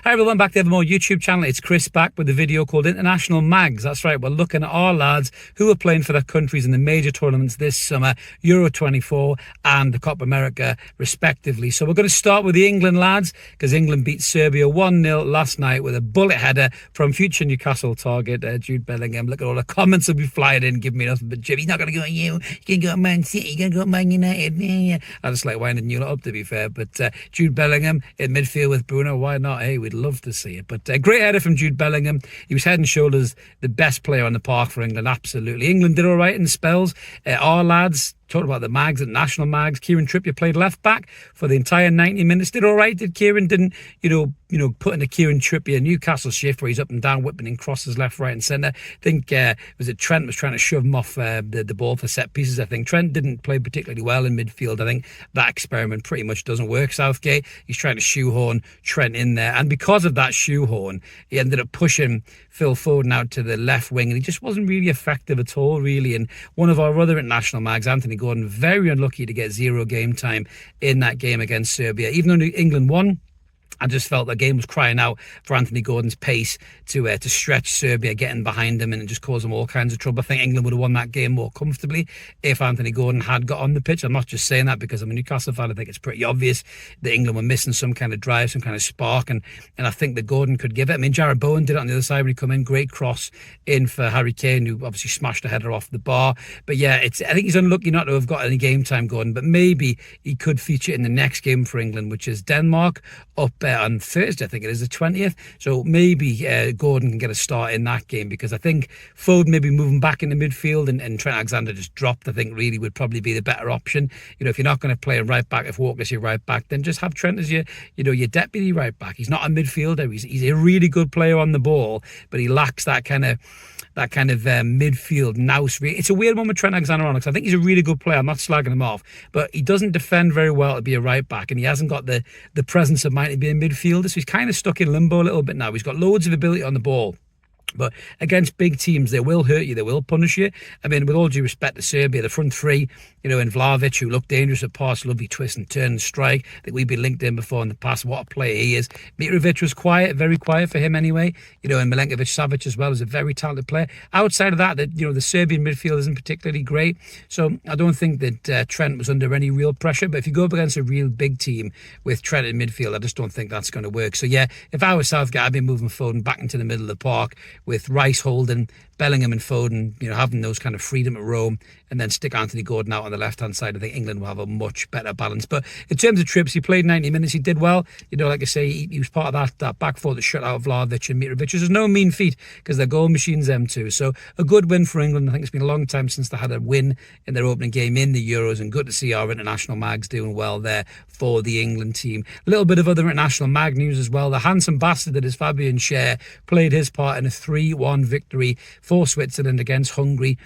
Hi everyone, back to the Evermore YouTube channel. It's Chris back with a video called International Mags. That's right, we're looking at our lads who are playing for their countries in the major tournaments this summer, Euro 24 and the Copa America respectively. So we're going to start with the England lads, because England beat Serbia 1-0 last night with a bullet header from future Newcastle target Jude Bellingham. Look at all the comments will be flying in, giving me nothing but Jim. He's not going to go at you, he's going to go at Man City, he's going to go at Man United. Yeah. I just like winding you up, to be fair. But Jude Bellingham in midfield with Bruno, why not? Hey, we'd love to see it. But a great header from Jude Bellingham. He was head and shoulders the best player on the park for England, absolutely. England did all right in spells. Our lads, talked about the mags, at national mags. Kieran Trippier played left back for the entire 90 minutes. Did all right. Did Kieran? Didn't put in a Kieran Trippier Newcastle shift where he's up and down whipping in crosses left, right, and centre. I think Trent was trying to shove him off the ball for set pieces. I think Trent didn't play particularly well in midfield. I think that experiment pretty much doesn't work. Southgate, he's trying to shoehorn Trent in there, and because of that shoehorn, he ended up pushing Phil Foden out to the left wing, and he just wasn't really effective at all, really. And one of our other international mags, Anthony Gordon, very unlucky to get 0 game time in that game against Serbia. Even though England won, I just felt the game was crying out for Anthony Gordon's pace to stretch Serbia, getting behind him and just cause them all kinds of trouble. I think England would have won that game more comfortably if Anthony Gordon had got on the pitch. I'm not just saying that because I'm a Newcastle fan. I think it's pretty obvious that England were missing some kind of drive, some kind of spark, and I think that Gordon could give it. I mean, Jared Bowen did it on the other side when he come in. Great cross in for Harry Kane, who obviously smashed the header off the bar. But yeah, I think he's unlucky not to have got any game time, Gordon, but maybe he could feature in the next game for England, which is Denmark up on Thursday, I think it is the 20th. So maybe Gordon can get a start in that game, because I think Foden maybe moving back into midfield and Trent Alexander just dropped, I think really would probably be the better option. If you're not going to play a right back, if Walker's your right back, then just have Trent as your deputy right back. He's not a midfielder. He's a really good player on the ball, but he lacks that kind of midfield nous. It's a weird one with Trent Alexander-Arnold, because I think he's a really good player. I'm not slagging him off, but he doesn't defend very well to be a right back, and he hasn't got the presence of mind to be a midfielder, so he's kind of stuck in limbo a little bit now. He's got loads of ability on the ball, but against big teams, they will hurt you, they will punish you. I mean, with all due respect to Serbia, the front three, in Vlahovic, who looked dangerous at parts, lovely twist and turn and strike. I think we've been linked in before in the past. What a player he is. Mitrovic was quiet, very quiet for him anyway. And Milenkovic-Savic as well is a very talented player. Outside of that, the Serbian midfield isn't particularly great. So I don't think that Trent was under any real pressure. But if you go up against a real big team with Trent in midfield, I just don't think that's going to work. So yeah, if I was Southgate, I'd be moving Foden back into the middle of the park with Rice holding, Bellingham and Foden, having those kind of freedom at roam, and then stick Anthony Gordon out on the left-hand side. I think England will have a much better balance. But in terms of trips, he played 90 minutes. He did well. Like I say, he was part of that back four that shut out Vlahovic and Mitrovic. There's no mean feat, because they're goal machines, them too. So a good win for England. I think it's been a long time since they had a win in their opening game in the Euros, and good to see our international mags doing well there for the England team. A little bit of other international mag news as well. The handsome bastard that is Fabian Schar played his part in a 3-1 victory for Switzerland against Hungary.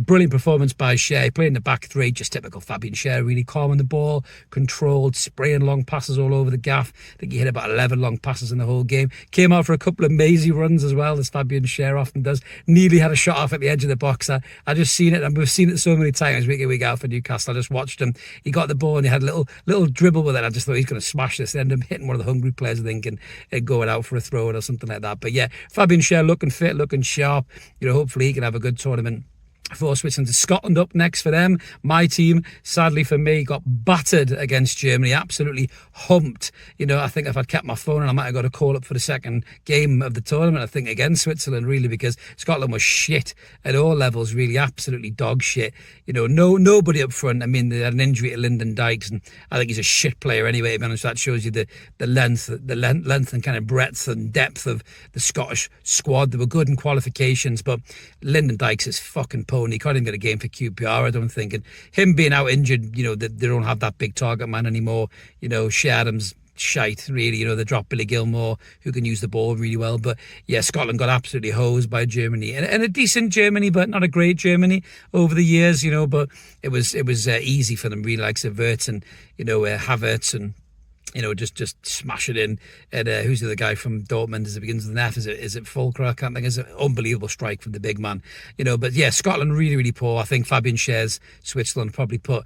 Brilliant performance by Schar. He played in the back three, just typical Fabian Schar, really calm on the ball, controlled, spraying long passes all over the gaff. I think he hit about 11 long passes in the whole game. Came out for a couple of mazy runs as well, as Fabian Schar often does. Nearly had a shot off at the edge of the box. I just seen it, and we've seen it so many times week in, week out for Newcastle. I just watched him. He got the ball and he had a little dribble with it. I just thought he's going to smash this. End up hitting one of the Hungary players, I think, and going out for a throw or something like that. But yeah, Fabian Schar looking fit, looking sharp. Hopefully he can have a good tournament for Switzerland. Scotland up next for them. My team, sadly for me, got battered against Germany, absolutely humped. I think if I'd kept my phone, and I might have got a call up for the second game of the tournament, I think, against Switzerland, really, because Scotland was shit at all levels, really, absolutely dog shit. Nobody up front. I mean, they had an injury to Lyndon Dykes, and I think he's a shit player anyway, to be honest. That shows you the length and kind of breadth and depth of the Scottish squad. They were good in qualifications, but Lyndon Dykes is fucking pony. He can't even get a game for QPR, I don't think. And him being out injured, they don't have that big target man anymore. Shea Adams, shite, really. They dropped Billy Gilmore, who can use the ball really well. But yeah, Scotland got absolutely hosed by Germany, and a decent Germany, but not a great Germany over the years. But it was easy for them, really, like Wirtz and Havertz and just smash it in. And who's the other guy from Dortmund? As it begins with an F, is it Fulcra? I can't think. It's an unbelievable strike from the big man. But yeah, Scotland really, really poor. I think Fabian Schar's Switzerland probably put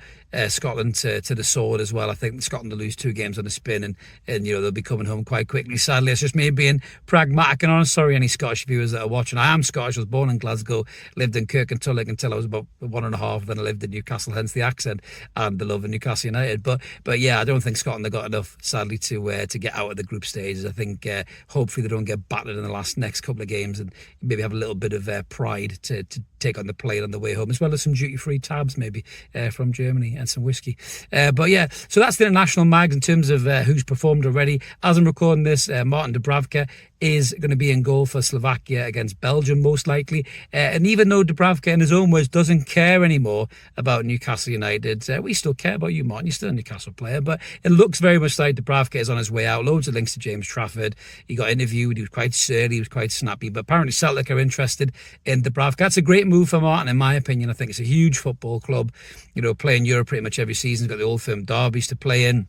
Scotland to the sword as well. I think Scotland will lose 2 games on a spin, and they'll be coming home quite quickly. Sadly, it's just me being pragmatic and honest. Sorry, any Scottish viewers that are watching. I am Scottish. I was born in Glasgow, lived in Kirkentulloch until I was about 1.5. Then I lived in Newcastle, hence the accent and the love of Newcastle United. But yeah, I don't think Scotland have got enough, sadly, to get out of the group stages. I think hopefully they don't get battered in the next couple of games, and maybe have a little bit of pride to take on the plane on the way home, as well as some duty-free tabs maybe from Germany and some whiskey. But yeah, so that's the international mags in terms of who's performed already. As I'm recording this, Martin Dubravka is going to be in goal for Slovakia against Belgium, most likely. And even though Dubravka, in his own words, doesn't care anymore about Newcastle United, we still care about you, Martin. You're still a Newcastle player. But it looks very much like Dubravka is on his way out. Loads of links to James Trafford. He got interviewed. He was quite surly. He was quite snappy. But apparently Celtic are interested in Dubravka. That's a great move for Martin, in my opinion. I think it's a huge football club. Playing Europe pretty much every season. He's got the Old Firm derbies to play in.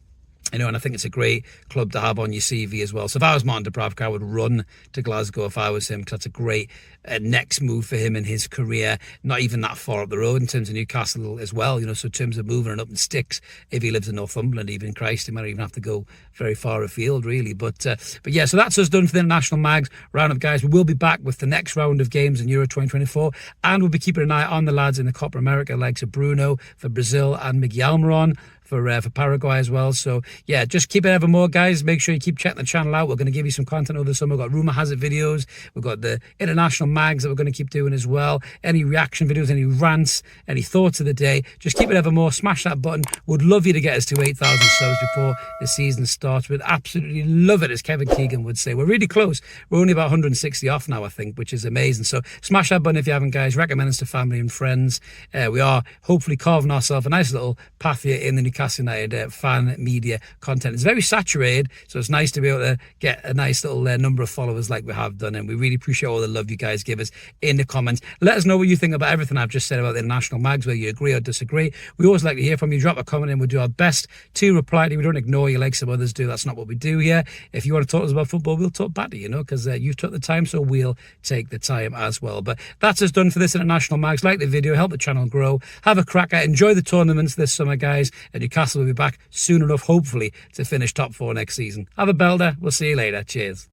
And I think it's a great club to have on your CV as well. So if I was Martin Dubravka, I would run to Glasgow if I was him, because that's a great next move for him in his career. Not even that far up the road in terms of Newcastle as well. So in terms of moving and up in sticks, if he lives in Northumberland, even Christ, he might even have to go very far afield, really. But yeah, so that's us done for the international mags roundup, guys. We will be back with the next round of games in Euro 2024, and we'll be keeping an eye on the lads in the Copa America, like Bruno for Brazil and Miguel Almiron for Paraguay as well. So yeah, just keep it ever more, guys. Make sure you keep checking the channel out. We're going to give you some content over the summer. We've got Rumour Has It videos. We've got the international mags that we're going to keep doing as well. Any reaction videos, any rants, any thoughts of the day, just keep it ever more. Smash that button. Would love you to get us to 8,000 subs before the season starts. We'd absolutely love it, as Kevin Keegan would say. We're really close. We're only about 160 off now, I think, which is amazing. So smash that button if you haven't, guys. Recommend us to family and friends. We are hopefully carving ourselves a nice little path here in the Newcastle United fan media content. It's very saturated, so it's nice to be able to get a nice little number of followers like we have done, and we really appreciate all the love you guys give us in the comments. Let us know what you think about everything I've just said about the international mags, whether you agree or disagree. We always like to hear from you. Drop a comment and we'll do our best to reply to you. We don't ignore you like some others do. That's not what we do here. If you want to talk to us about football, we'll talk back to you, because you took the time, so we'll take the time as well. But that's us done for this international mags. Like the video, help the channel grow, have a crack at it. Enjoy the tournaments this summer, guys, and Newcastle will be back soon enough, hopefully, to finish top 4 next season. Have a belter. We'll see you later. Cheers.